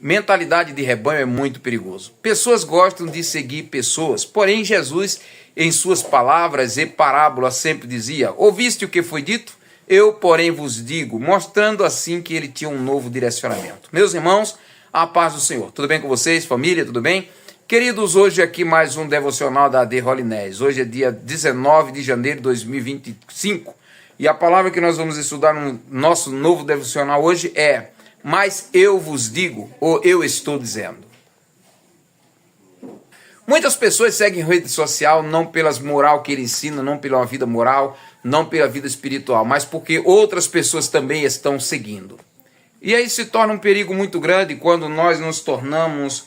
Mentalidade de rebanho é muito perigoso. Pessoas gostam de seguir pessoas, porém Jesus, em suas palavras e parábolas, sempre dizia: ouviste o que foi dito? Eu, porém, vos digo, mostrando assim que ele tinha um novo direcionamento. Meus irmãos, a paz do Senhor. Tudo bem com vocês? Família, tudo bem? Queridos, hoje aqui mais um devocional da AD Holinés. Hoje é dia 19 de janeiro de 2025. E a palavra que nós vamos estudar no nosso novo devocional hoje é: mas eu vos digo, ou eu estou dizendo. Muitas pessoas seguem rede social não pelas moral que ele ensina, não pela vida moral, não pela vida espiritual, mas porque outras pessoas também estão seguindo. E aí se torna um perigo muito grande quando nós nos tornamos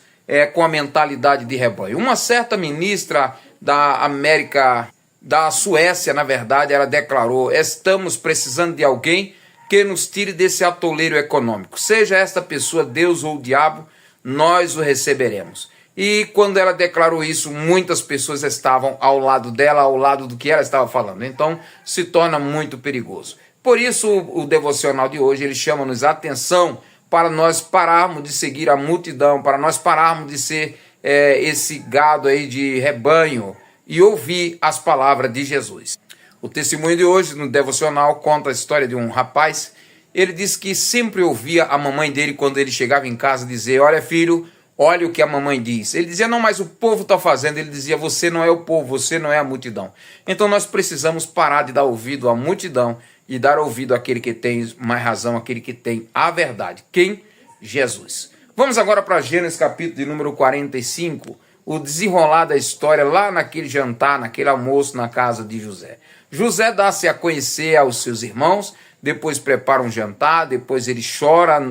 com a mentalidade de rebanho. Uma certa ministra da América, da Suécia, na verdade, ela declarou: estamos precisando de alguém que nos tire desse atoleiro econômico. Seja esta pessoa Deus ou o diabo, nós o receberemos. E quando ela declarou isso, muitas pessoas estavam ao lado dela, ao lado do que ela estava falando. Então, se torna muito perigoso. Por isso, o devocional de hoje, ele chama-nos a atenção para nós pararmos de seguir a multidão, para nós pararmos de ser esse gado aí de rebanho e ouvir as palavras de Jesus. O testemunho de hoje, no devocional, conta a história de um rapaz. Ele disse que sempre ouvia a mamãe dele, quando ele chegava em casa, dizer: olha, filho, olha o que a mamãe diz. Ele dizia: não, mas o povo está fazendo. Ele dizia: você não é o povo, você não é a multidão. Então nós precisamos parar de dar ouvido à multidão e dar ouvido àquele que tem mais razão, àquele que tem a verdade. Quem? Jesus. Vamos agora para Gênesis capítulo de número 45, o desenrolar da história lá naquele jantar, naquele almoço na casa de José. José dá-se a conhecer aos seus irmãos, depois prepara um jantar, depois ele chora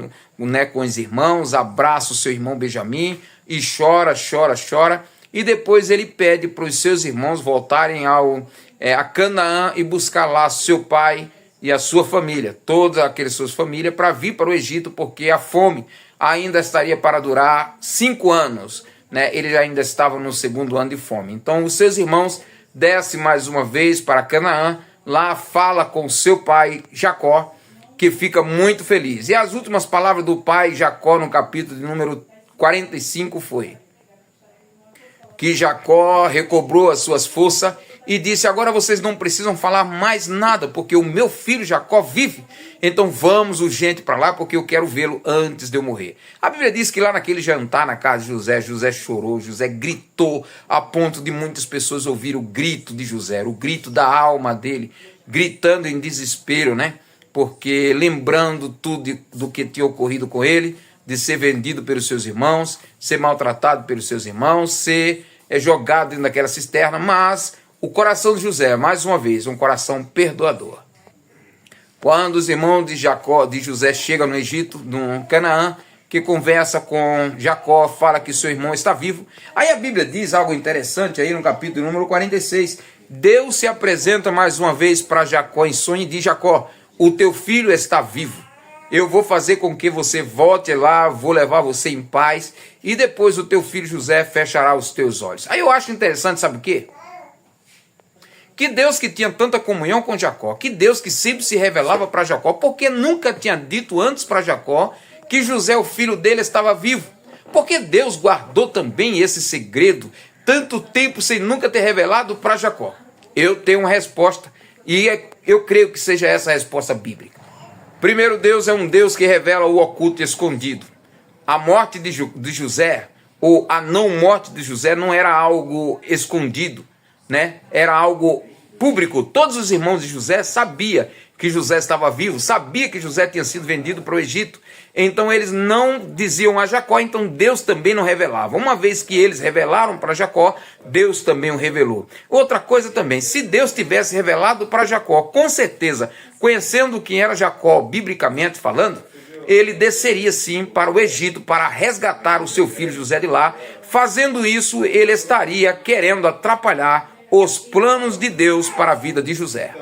com os irmãos, abraça o seu irmão Benjamim e chora, e depois ele pede para os seus irmãos voltarem a Canaã e buscar lá seu pai e a sua família, todas aquelas suas famílias, para vir para o Egito, porque a fome ainda estaria para durar 5 anos, né? Ele ainda estava no 2º ano de fome. Então os seus irmãos desce mais uma vez para Canaã, lá fala com seu pai Jacó, que fica muito feliz. E as últimas palavras do pai Jacó no capítulo de número 45 foi que Jacó recobrou as suas forças e disse: agora vocês não precisam falar mais nada, porque o meu filho Jacó vive. Então vamos urgente para lá, porque eu quero vê-lo antes de eu morrer. A Bíblia diz que lá naquele jantar na casa de José, José chorou, José gritou, a ponto de muitas pessoas ouvir o grito de José, o grito da alma dele, gritando em desespero, né? Porque lembrando tudo do que tinha ocorrido com ele, de ser vendido pelos seus irmãos, ser maltratado pelos seus irmãos, ser jogado dentro daquela cisterna, mas o coração de José, mais uma vez, um coração perdoador. Quando os irmãos de José chegam no Egito, no Canaã, que conversa com Jacó, fala que seu irmão está vivo. Aí a Bíblia diz algo interessante aí no capítulo número 46. Deus se apresenta mais uma vez para Jacó em sonho e diz: Jacó, o teu filho está vivo. Eu vou fazer com que você volte lá, vou levar você em paz, e depois o teu filho José fechará os teus olhos. Aí eu acho interessante, sabe o quê? Que Deus que tinha tanta comunhão com Jacó, que Deus que sempre se revelava para Jacó, porque nunca tinha dito antes para Jacó que José, o filho dele, estava vivo. Porque Deus guardou também esse segredo tanto tempo sem nunca ter revelado para Jacó. Eu tenho uma resposta, e eu creio que seja essa a resposta bíblica. Primeiro, Deus é um Deus que revela o oculto e escondido. A morte de José, ou a não morte de José, não era algo escondido, né? Era algo público. Todos os irmãos de José sabiam que José estava vivo, sabia que José tinha sido vendido para o Egito. Então eles não diziam a Jacó, então Deus também não revelava. Uma vez que eles revelaram para Jacó, Deus também o revelou. Outra coisa também, se Deus tivesse revelado para Jacó, com certeza, conhecendo quem era Jacó, biblicamente falando, ele desceria sim para o Egito para resgatar o seu filho José de lá. Fazendo isso, ele estaria querendo atrapalhar os planos de Deus para a vida de José.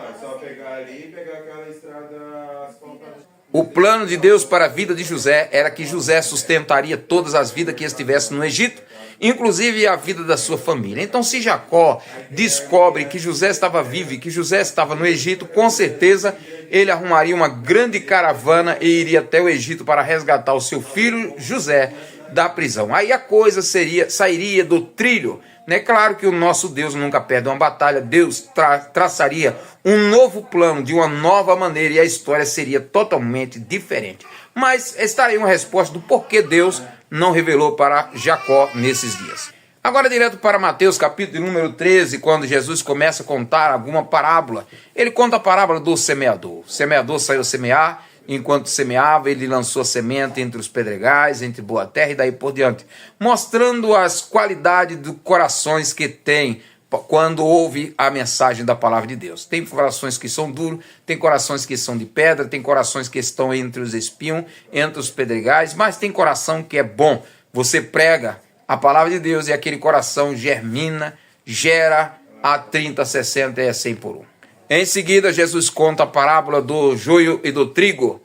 O plano de Deus para a vida de José era que José sustentaria todas as vidas que estivessem no Egito, inclusive a vida da sua família. Então, se Jacó descobre que José estava vivo e que José estava no Egito, com certeza ele arrumaria uma grande caravana e iria até o Egito para resgatar o seu filho José da prisão. Aí a coisa sairia do trilho. É claro que o nosso Deus nunca perde uma batalha. Deus traçaria um novo plano, de uma nova maneira, e a história seria totalmente diferente. Mas estaria uma resposta do porquê Deus não revelou para Jacó nesses dias. Agora direto para Mateus capítulo número 13, quando Jesus começa a contar alguma parábola. Ele conta a parábola do semeador. O semeador saiu semear, enquanto semeava, ele lançou a semente entre os pedregais, entre boa terra e daí por diante, mostrando as qualidades dos corações que tem quando ouve a mensagem da palavra de Deus. Tem corações que são duros, tem corações que são de pedra, tem corações que estão entre os espinhos, entre os pedregais, mas tem coração que é bom. Você prega a palavra de Deus e aquele coração germina, gera a 30, 60 e a 100 por 1. Em seguida, Jesus conta a parábola do joio e do trigo,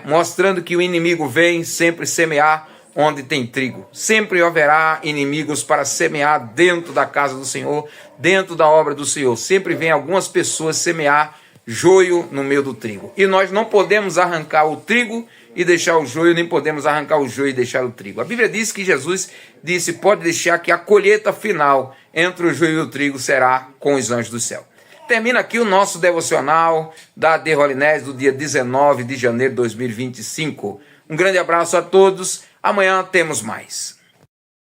mostrando que o inimigo vem sempre semear onde tem trigo. Sempre haverá inimigos para semear dentro da casa do Senhor, dentro da obra do Senhor. Sempre vem algumas pessoas semear joio no meio do trigo. E nós não podemos arrancar o trigo e deixar o joio, nem podemos arrancar o joio e deixar o trigo. A Bíblia diz que Jesus disse, pode deixar que a colheita final entre o joio e o trigo será com os anjos do céu. Termina aqui o nosso devocional da AD Holinés do dia 19 de janeiro de 2025. Um grande abraço a todos. Amanhã temos mais.